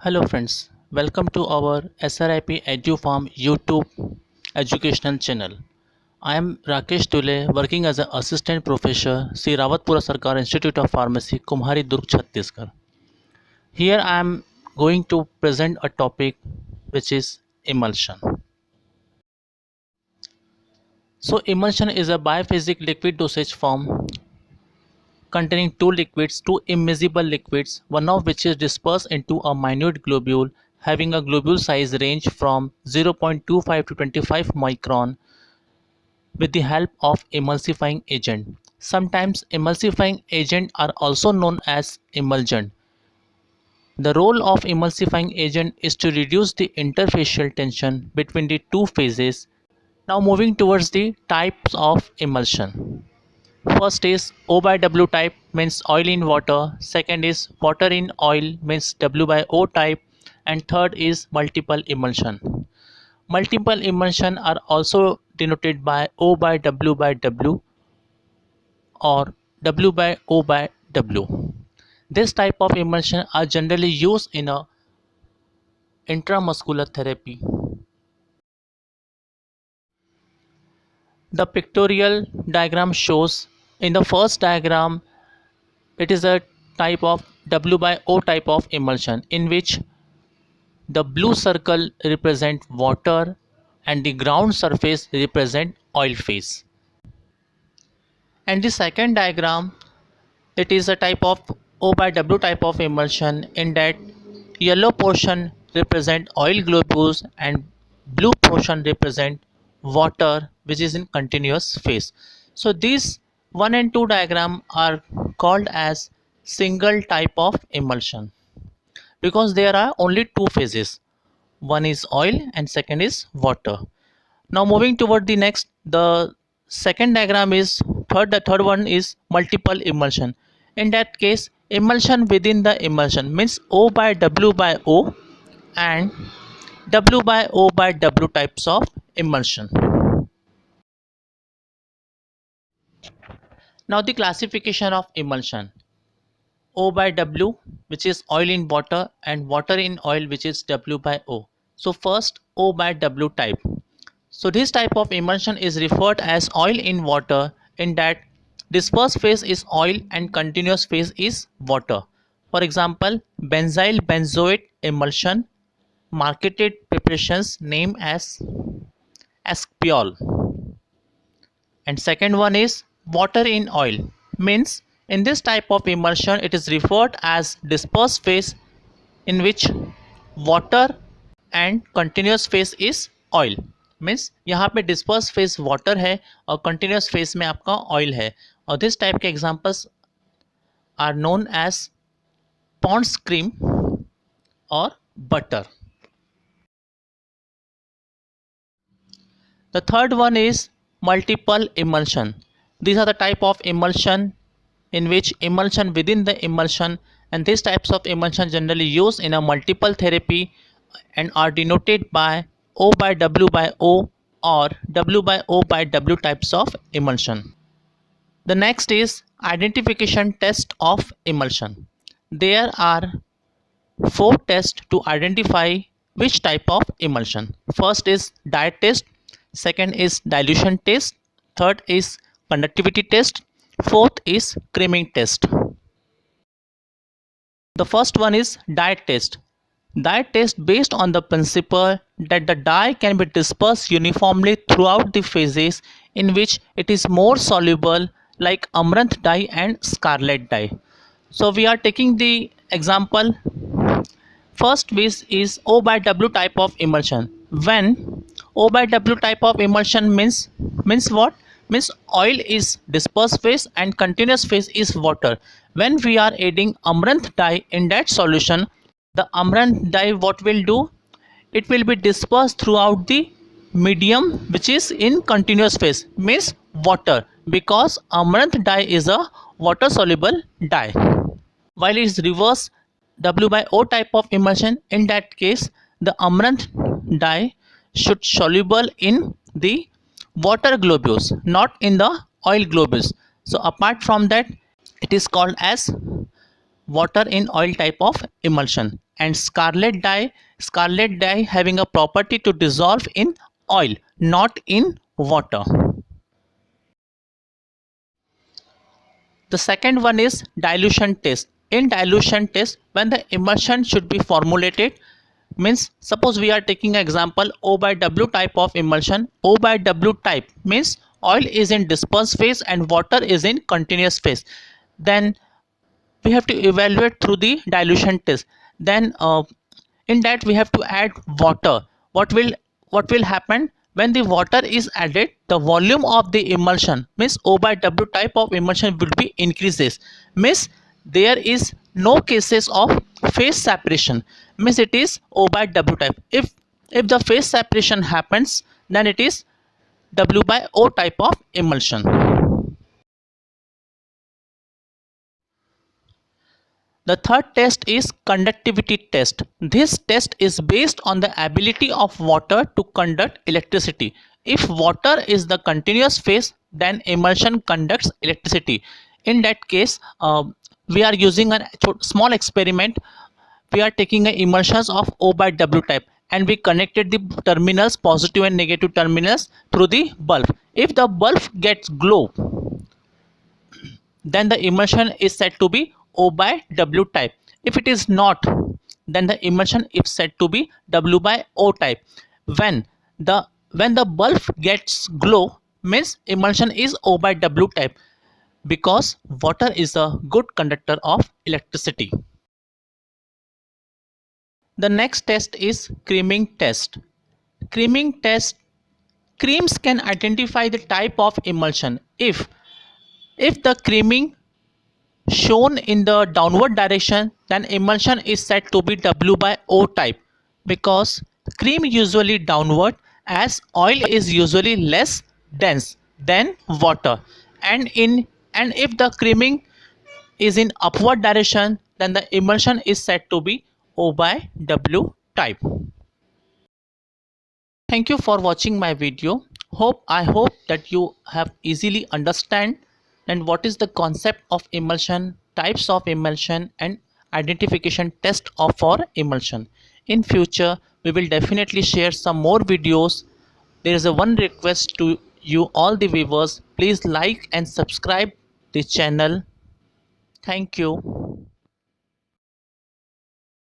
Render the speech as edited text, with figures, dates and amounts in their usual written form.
Hello friends, welcome to our SRIP EduFarm YouTube educational channel. I am Rakesh Dule working as an assistant professor, Sri Rawatpura Sarkar Institute of Pharmacy, Kumhari Durg, Chhattisgarh. Here I am going to present a topic which is emulsion. So emulsion is a biphasic liquid dosage form containing two liquids, two immiscible liquids, one of which is dispersed into a minute globule having a globule size range from 0.25 to 25 micron with the help of emulsifying agent. Sometimes emulsifying agent are also known as emulgent. The role of emulsifying agent is to reduce the interfacial tension between the two phases. Now moving towards the types of emulsion. First is O by W type, means oil in water. Second is water in oil, means W by O type. And third is multiple emulsion. Multiple emulsion are also denoted by O by W or W by O by W. This type of emulsion are generally used in a intramuscular therapy. The pictorial diagram shows, in the first diagram it is a type of W by O type of emulsion in which the blue circle represent water and the ground surface represent oil phase. And the second diagram, it is a type of O by W type of emulsion in that yellow portion represent oil globules and blue portion represent water which is in continuous phase. So these 1 and 2 diagram are called as single type of emulsion because there are only two phases. One is oil and second is water. Now moving toward the next, the second diagram is the third one is multiple emulsion. In that case, emulsion within the emulsion means O by O and W by O by W types of emulsion. Now the classification of emulsion. O by W, which is oil in water, and water in oil, which is W by O. So first, O by W type. So this type of emulsion is referred as oil in water in that dispersed phase is oil and continuous phase is water. For example, benzyl benzoate emulsion, marketed preparations named as Ascpiol. And second one is water in oil, means in this type of emulsion it is referred as dispersed phase in which water and continuous phase is oil. Means यहाँ पे disperse phase water है और continuous phase में आपका oil है और this type के examples are known as Pond's cream और butter. The third one is multiple emulsion. These are the type of emulsion in which emulsion within the emulsion, and these types of emulsion generally used in a multiple therapy and are denoted by O by W by O or W by O by W types of emulsion. The next is identification test of emulsion. There are 4 tests to identify which type of emulsion. First is dye test, second is dilution test, third is conductivity test, fourth is creaming test. The first one is dye test. Dye test based on the principle that the dye can be dispersed uniformly throughout the phases in which it is more soluble, like amaranth dye and scarlet dye. So we are taking the example. First is O by W type of emulsion. When O by W type of emulsion means what? Means oil is dispersed phase and continuous phase is water. When we are adding amaranth dye in that solution, the amaranth dye what will do? It will be dispersed throughout the medium which is in continuous phase, means water, because amaranth dye is a water soluble dye. While it is reverse W by O type of emulsion, in that case the amaranth dye should soluble in the water globules, not in the oil globules. So apart from that, it is called as water in oil type of emulsion, and scarlet dye having a property to dissolve in oil, not in water. The second one is dilution test. In dilution test, when the emulsion should be formulated, means suppose we are taking example O by W type of emulsion. O by W type means oil is in dispersed phase and water is in continuous phase. Then we have to evaluate through the dilution test. Then in that we have to add water. What will happen when the water is added? The volume of the emulsion, means O by W type of emulsion, will be increases. Means there is no cases of phase separation, means it is O by W type. If the phase separation happens, then it is W by O type of emulsion. The third test is conductivity test. This test is based on the ability of water to conduct electricity. If water is the continuous phase, then emulsion conducts electricity. In that case, we are using a small experiment. We are taking a emulsions of O by W type, and we connected the terminals, positive and negative terminals, through the bulb. If the bulb gets glow, then the emulsion is said to be O by W type. If it is not, then the emulsion is said to be W by O type. When the bulb gets glow, means emulsion is O by W type, because water is a good conductor of electricity. The next test is creaming test. Creaming test, creams can identify the type of emulsion. If the creaming shown in the downward direction, then emulsion is said to be W by O type, because cream usually downward, as oil is usually less dense than water. And if the creaming is in upward direction, then the emulsion is said to be O by W type. Thank you for watching my video. I hope that you have easily understand and what is the concept of emulsion, types of emulsion, and identification test of for emulsion. In future, we will definitely share some more videos. There is a one request to you all the viewers, please like and subscribe the channel. Thank you.